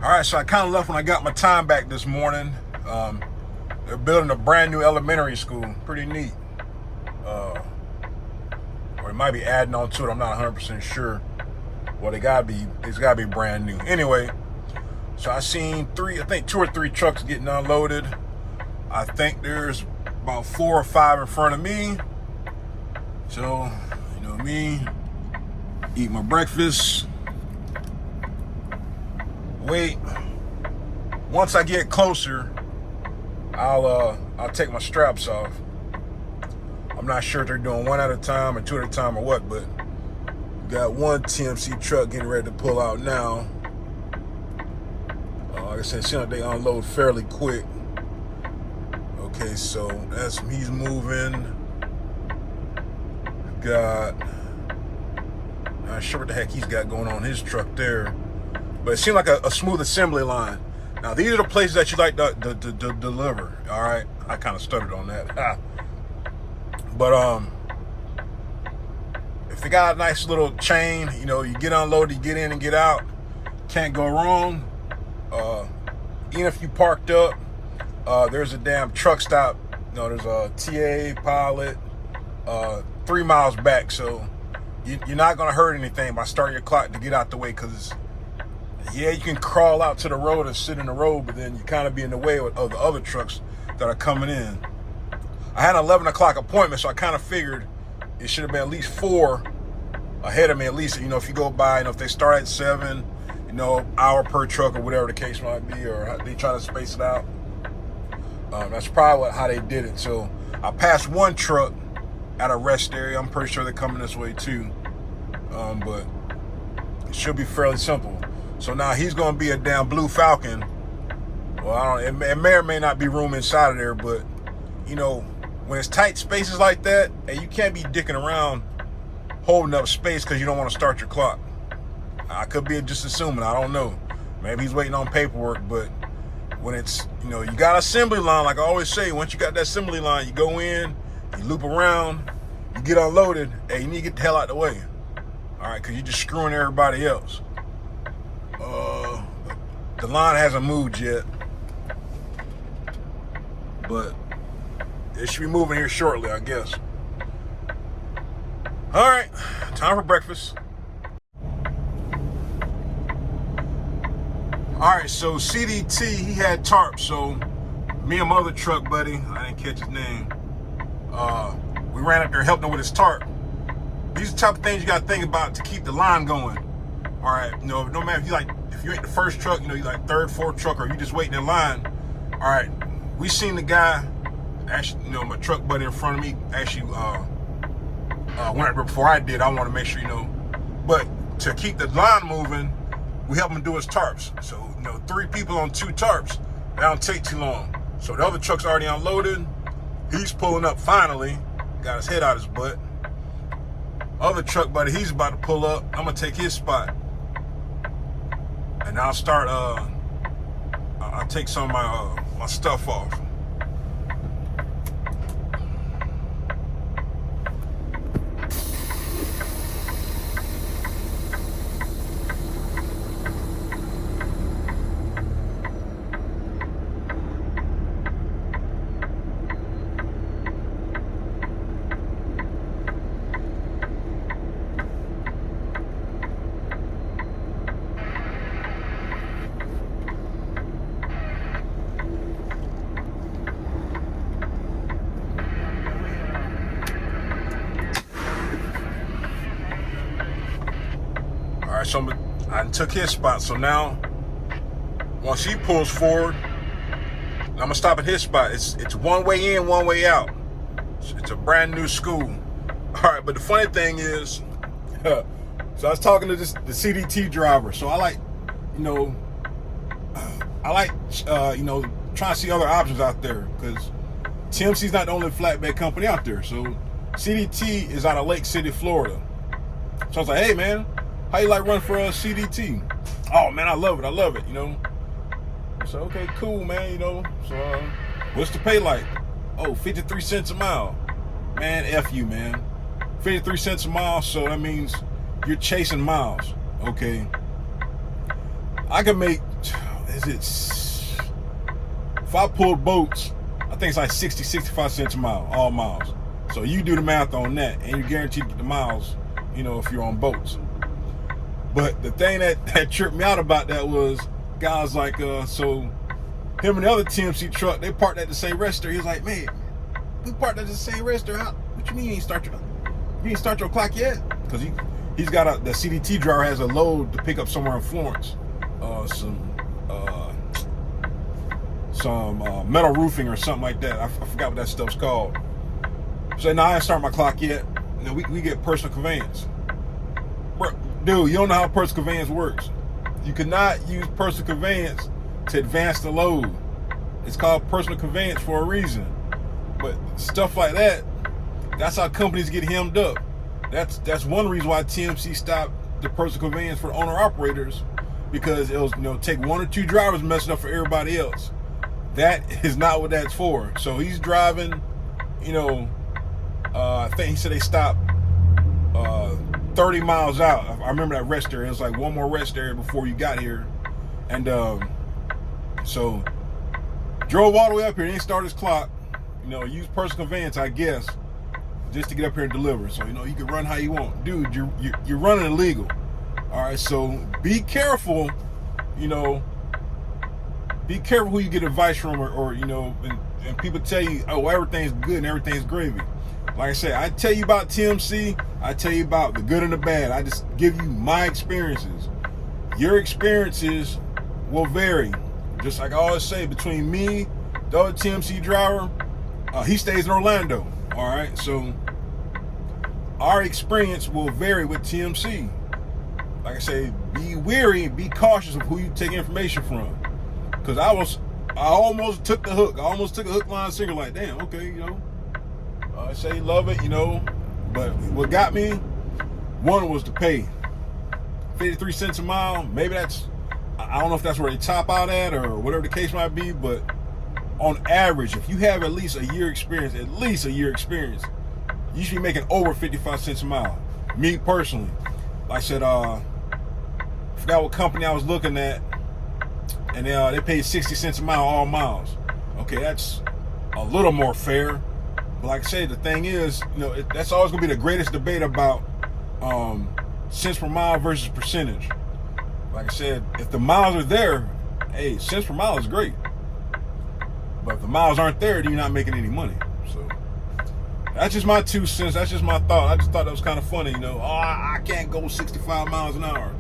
All right, so I kind of left when I got my time back this morning. They're building a brand new elementary school. Pretty neat. Or it might be adding on to it. I'm not 100% sure. Well, it's gotta be brand new. Anyway, so I seen two or three trucks getting unloaded. I think there's about 4 or 5 in front of me. So, you know me, eat my breakfast, wait. Once I get closer, I'll take my straps off. I'm not sure if they're doing one at a time or two at a time or what, but got one TMC truck getting ready to pull out now. Like I said, it seems like they unload fairly quick. Okay, so he's moving. Not sure what the heck he's got going on his truck there, but it seemed like a smooth assembly line. Now these are the places that you like to deliver. All right, I kind of stuttered on that. But if they got a nice little chain, you know, you get unloaded, you get in and get out, can't go wrong. Even if you parked up, there's a damn truck stop. You know, there's a TA Pilot 3 miles back, so you're not gonna hurt anything by starting your clock to get out the way. Because yeah, you can crawl out to the road and sit in the road, but then you kind of be in the way of the other trucks that are coming in. I had an 11 o'clock appointment, so I kind of figured it should have been at least 4 ahead of me. At least, you know, if you go by, you know, if they start at 7, you know, hour per truck or whatever the case might be, or how they try to space it out. That's probably how they did it. So I passed one truck at a rest area. I'm pretty sure they're coming this way too. But it should be fairly simple. So now he's going to be a damn Blue Falcon. Well, I don't know. It may or may not be room inside of there, but you know, when it's tight spaces like that, and you can't be dicking around holding up space because you don't want to start your clock. I could be just assuming. I don't know. Maybe he's waiting on paperwork, but when it's, you know, you got an assembly line, like I always say, once you got that assembly line, you go in, you loop around, you get unloaded, hey, you need to get the hell out the way. All right, because you're just screwing everybody else. The line hasn't moved yet, but it should be moving here shortly, I guess. All right, time for breakfast. All right, so CDT, he had tarp. So me and my other truck buddy, I didn't catch his name, we ran up there helping him with his tarp. These are the type of things you got to think about to keep the line going. All right, you know, no matter if you ain't the first truck, you know, you like third, fourth truck, or you just waiting in line. All right, we seen the guy, actually, you know, my truck buddy in front of me actually went up there before I did. I want to make sure, you know, but to keep the line moving, we help him do his tarps. So, you know, 3 people on 2 tarps, that don't take too long. So the other truck's already unloaded. He's pulling up finally, got his head out his butt. Other truck buddy, he's about to pull up. I'm gonna take his spot. And I'll start, I'll take some of my stuff off. All right, so I took his spot. So now, once he pulls forward, I'm gonna stop at his spot. It's one way in, one way out. It's a brand new school. All right, but the funny thing is, so I was talking to the CDT driver. So I like, you know, you know, trying to see other options out there, because TMC's not the only flatbed company out there. So CDT is out of Lake City, Florida. So I was like, hey man, how you like run for CDT? Oh man, I love it, you know. So okay, cool man, you know. So what's the pay like? Oh, 53 cents a mile. Man, F you, man. 53 cents a mile, so that means you're chasing miles. Okay. I can make, if I pulled boats, I think it's like 60, 65 cents a mile, all miles. So you do the math on that, and you're guaranteed to get the miles, if you're on boats. But the thing that tripped me out about that was guys like, so him and the other TMC truck, they parked at the same restaurant. He was like, man, we parked at the same restaurant. What you mean you ain't start your clock yet? Because he's got the CDT driver has a load to pick up somewhere in Florence. Some metal roofing or something like that. I forgot what that stuff's called. So now I didn't start my clock yet. We get personal conveyance. Bro, dude, you don't know how personal conveyance works. You cannot use personal conveyance to advance the load. It's called personal conveyance for a reason. But stuff like that, that's how companies get hemmed up. That's one reason why TMC stopped the personal conveyance for owner-operators, because it was, take one or two drivers messing up for everybody else. That is not what that's for. So he's driving, I think he said they stopped 30 miles out. I remember that rest area. It was like one more rest area before you got here. And so drove all the way up here. He didn't start his clock. Use personal conveyance, I guess, just to get up here and deliver. So, you can run how you want. Dude, you're running illegal. All right, so be careful, be careful who you get advice from, or and people tell you, oh, everything's good and everything's gravy. Like I said, I tell you about TMC, I tell you about the good and the bad. I just give you my experiences. Your experiences will vary. Just like I always say, between me, the other TMC driver, he stays in Orlando. All right, so our experience will vary with TMC. Like I say, be wary, be cautious of who you take information from. Because I almost took the hook. I almost took a hook, line, sinker. Like, damn, okay, I say love it, But what got me, one was to pay 53 cents a mile. Maybe I don't know if that's where they top out at or whatever the case might be. But on average, if you have at least a year experience, you should be making over 55 cents a mile. Me personally. Like I said, I forgot what company I was looking at, and they paid 60 cents a mile all miles. Okay, that's a little more fair. But like I said, the thing is, that's always going to be the greatest debate about cents per mile versus percentage. Like I said, if the miles are there, hey, cents per mile is great. But if the miles aren't there, then you're not making any money. So that's just my 2 cents. That's just my thought. I just thought that was kind of funny, I can't go 65 miles an hour.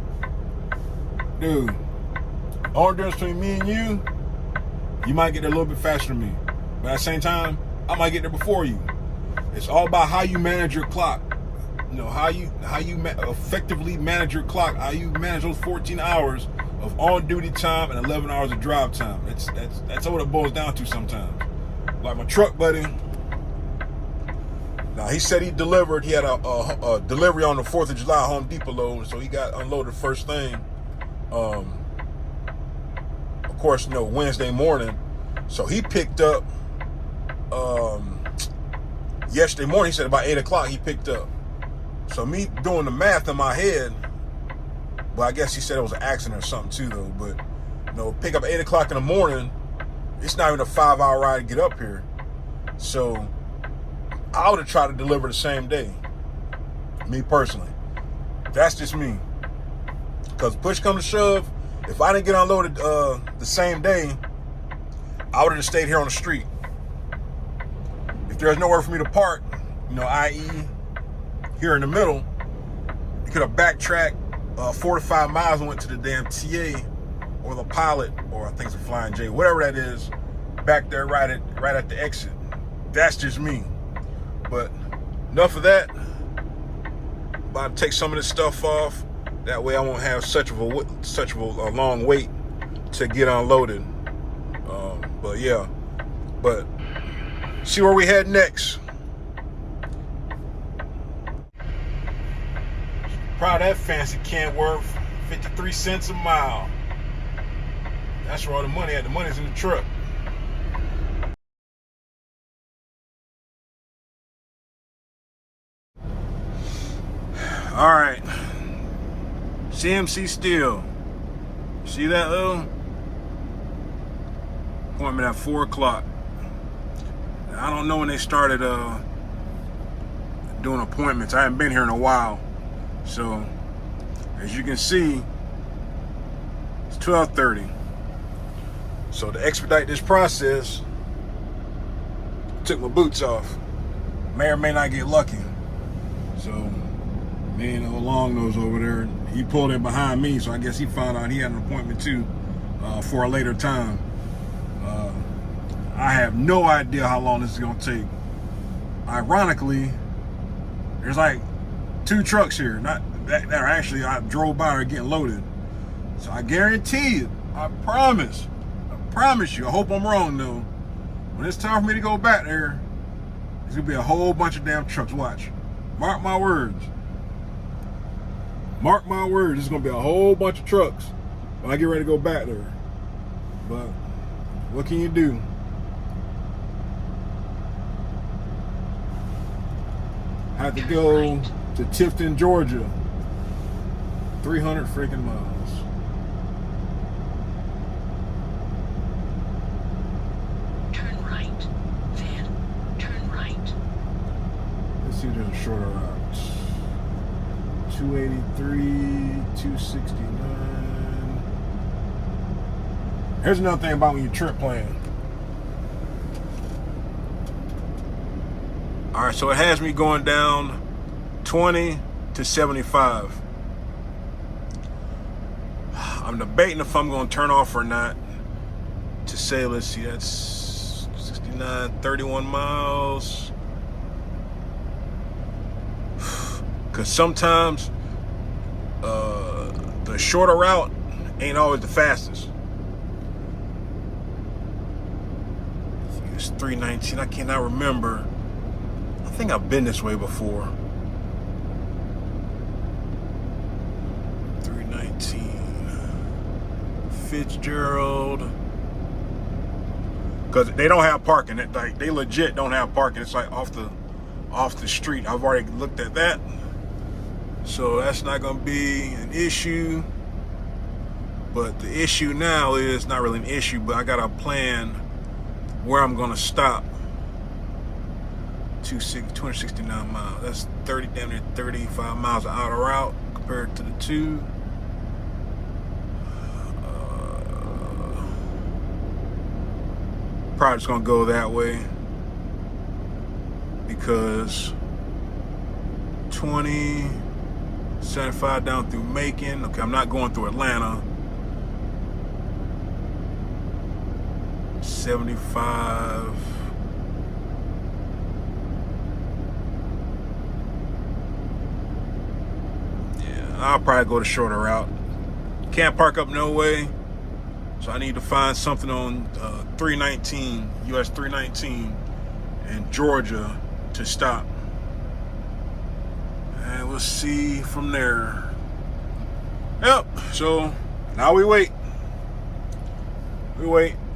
Dude, the only difference between me and you might get there a little bit faster than me. But at the same time, I might get there before you. It's all about how you manage your clock. How you effectively manage your clock. How you manage those 14 hours of on-duty time and 11 hours of drive time. That's what it boils down to sometimes. Like my truck buddy. Now he said he delivered. He had a delivery on the 4th of July Home Depot load, so he got unloaded first thing. Of course, Wednesday morning. So he picked up yesterday morning. He said about 8 o'clock he picked up. So me doing the math in my head, but I guess he said it was an accident or something too, though. But pick up 8 o'clock in the morning. It's not even a 5-hour ride to get up here. So I would have tried to deliver the same day. Me personally, that's just me. Because push come to shove, if I didn't get unloaded the same day, I would have just stayed here on the street. If there's nowhere for me to park, i.e. here in the middle, you could have backtracked 4 to 5 miles and went to the damn TA or the Pilot, or I think it's a Flying J, whatever that is, back there right at the exit. That's just me. But enough of that. About to take some of this stuff off. That way I won't have such of a long wait to get unloaded. But yeah. But see where we head next. Proud of that fancy Kenworth, 53 cents a mile. That's where all the money at. The money's in the truck. All right. CMC steel. See that, though? Appointment at 4 o'clock. I don't know when they started doing appointments. I haven't been here in a while. So, as you can see, it's 12:30. So to expedite this process, took my boots off. May or may not get lucky. So, me and the long nose over there, he pulled in behind me, so I guess he found out he had an appointment too for a later time. I have no idea how long this is gonna take. Ironically, there's like 2 trucks here, not that are actually, I drove by, are getting loaded. So I guarantee it, I promise you, I hope I'm wrong though. When it's time for me to go back there, there's gonna be a whole bunch of damn trucks. Watch. Mark my words. Mark my words, there's gonna be a whole bunch of trucks when I get ready to go back there. But what can you do? I had to go to Tifton, Georgia. 300 freaking miles. Turn right, then turn right. Let's see if there's a shorter route. 283, 269. Here's another thing about when you trip plan. All right, so it has me going down 20 to 75. I'm debating if I'm going to turn off or not to say, let's see, that's 69, 31 miles. Because sometimes the shorter route ain't always the fastest. It's 319, I cannot remember. I think I've been this way before. 319 Fitzgerald. Because they don't have parking. Like, they legit don't have parking. It's like off the street. I've already looked at that. So that's not going to be an issue. But the issue now is not really an issue, but I got to plan where I'm going to stop. 269 miles. That's 30, damn near 35 miles of outer route compared to the 2. Probably just gonna go that way because 20, 75 down through Macon. Okay, I'm not going through Atlanta. 75. I'll probably go the shorter route. Can't park up no way. So I need to find something on 319, US 319 in Georgia to stop. And we'll see from there. Yep, so now we wait.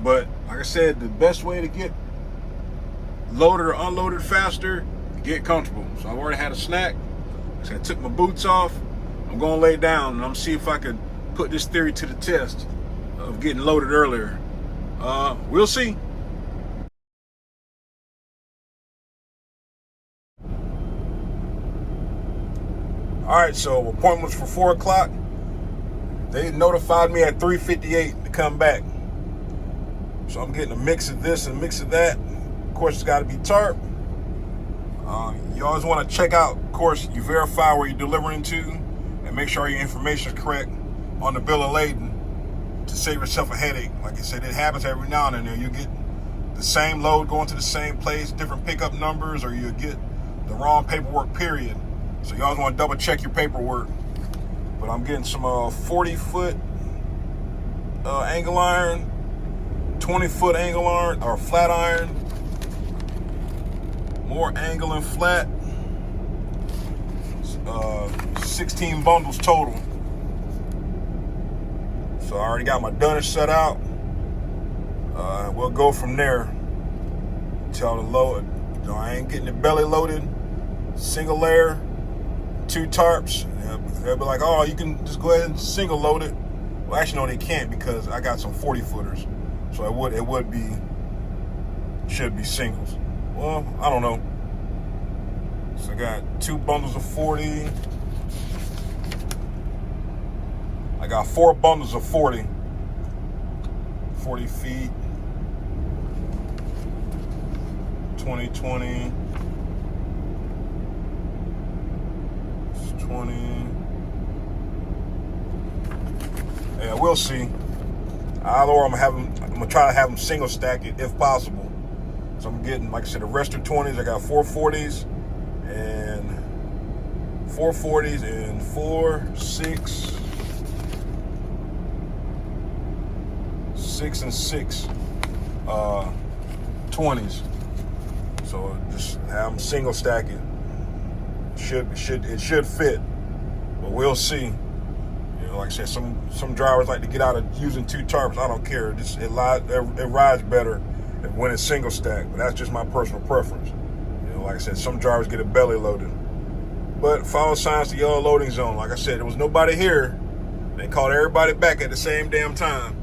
But like I said, the best way to get loaded or unloaded faster, get comfortable. So I already had a snack. So I took my boots off. I'm gonna lay down and I'm see if I can put this theory to the test of getting loaded earlier. We'll see. All right, so appointment was for 4 o'clock. They notified me at 3:58 to come back. So I'm getting a mix of this and a mix of that. Of course, it's got to be tarp. You always want to check out, of course, you verify where you're delivering to and make sure your information is correct on the bill of lading to save yourself a headache. Like I said, it happens every now and then. You get the same load going to the same place, different pickup numbers, or you get the wrong paperwork, period. So you always want to double check your paperwork. But I'm getting some 40-foot angle iron, 20-foot angle iron, or flat iron, more angle and flat, 16 bundles total. So I already got my dunnage set out. We'll go from there. Tell the load, I ain't getting it belly loaded, single layer, 2 tarps. They'll be like, oh, you can just go ahead and single load it. Well, actually, no, they can't because I got some 40-footers. So should be singles. Well, I don't know. So I got 2 bundles of 40. I got 4 bundles of 40. 40 feet. 20. 20. Yeah, we'll see. Or I'm gonna try to have them single stack it if possible. So I'm getting, like I said, the rest of 20s. I got 4 40s and 4 40s and 4, 6, 6 and 6 20s. So just have them single stack it. It should fit, but we'll see. You know, like I said, some drivers like to get out of using 2 tarps. I don't care. It rides better when it's single stack, but that's just my personal preference. You know, like I said, some drivers get it belly loaded. But follow signs to yellow loading zone. Like I said, there was nobody here. They called everybody back at the same damn time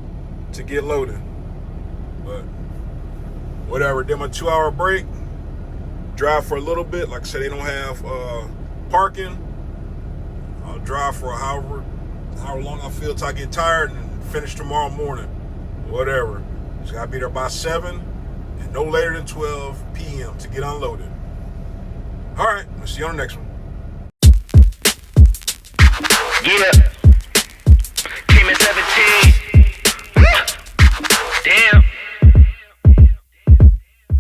to get loaded. But whatever, did my 2-hour break. Drive for a little bit. Like I said, they don't have parking. I'll drive for however long I feel till I get tired and finish tomorrow morning. Whatever. Just gotta be there by 7 and no later than 12 p.m. to get unloaded. All right, we'll see you on the next one. Yeah. Came at 17. Damn.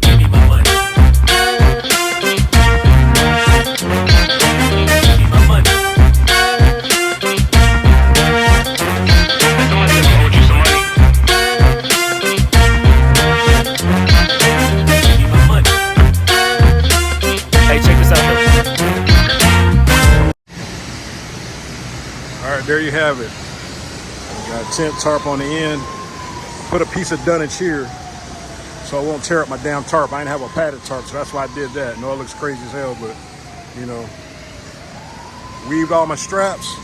Give me my money. Give me my money. Somebody just owed you some money. Give me my money. Hey, check this out though. All right, there you have it. Got a tent tarp on the end. Put a piece of Dunnage here so I won't tear up my damn tarp. I didn't have a padded tarp, so that's why I did that. I know it looks crazy as hell, but, you know, weaved all my straps.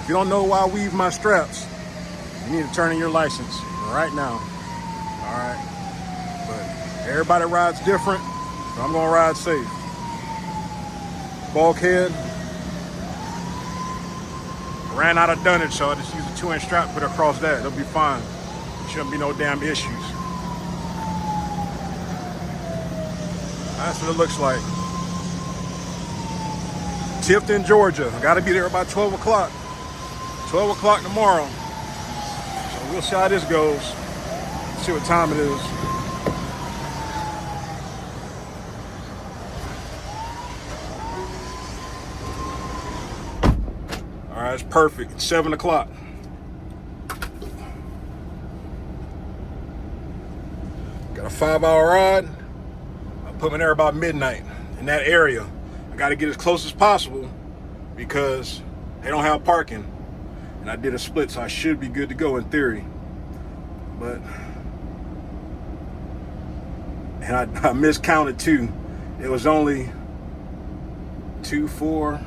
If you don't know why I weave my straps, you need to turn in your license right now. All right? But everybody rides different, so I'm going to ride safe. Bulkhead. Ran out of Dunnage, so I just used a 2-inch strap, put it across that. It'll be fine. Shouldn't be no damn issues. That's what it looks like. Tifton, Georgia. I gotta be there about 12 o'clock. 12 o'clock tomorrow. So we'll see how this goes. See what time it is. All right, it's perfect. It's 7 o'clock. Got a 5-hour ride. I put me there about midnight in that area. I got to get as close as possible because they don't have parking. And I did a split, so I should be good to go in theory. But, and I miscounted too. It was only 2, 4.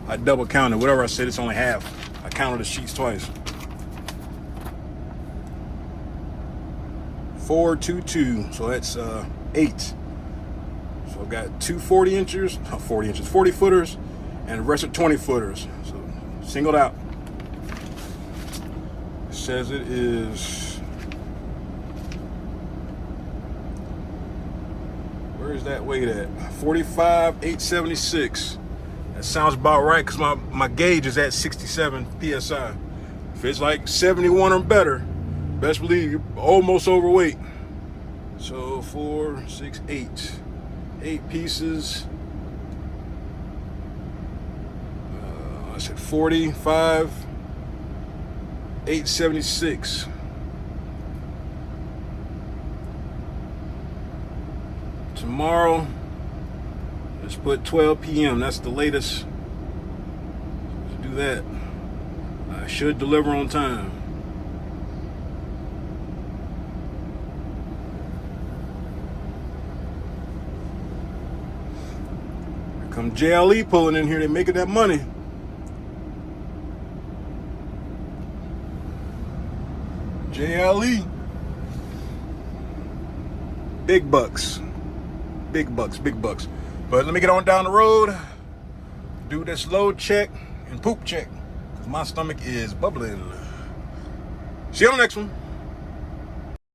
I double counted. Whatever I said, it's only half. I counted the sheets twice. 4, 2, 2. So that's 8. So I've got 2 40 footers, and the rest are 20 footers. So singled out. It says it is. Where is that weight at? 45,876. That sounds about right because my gauge is at 67 PSI. If it's like 71 or better, best believe you're almost overweight. So 4, 6, 8. 8 pieces. I said 45, 876. Tomorrow, let's put 12 p.m. That's the latest. Let's do that. I should deliver on time. Here come JLE pulling in here. They're making that money. JLE. Big bucks. Big bucks, big bucks. But let me get on down the road, do this load check and poop check, because my stomach is bubbling. See you on the next one.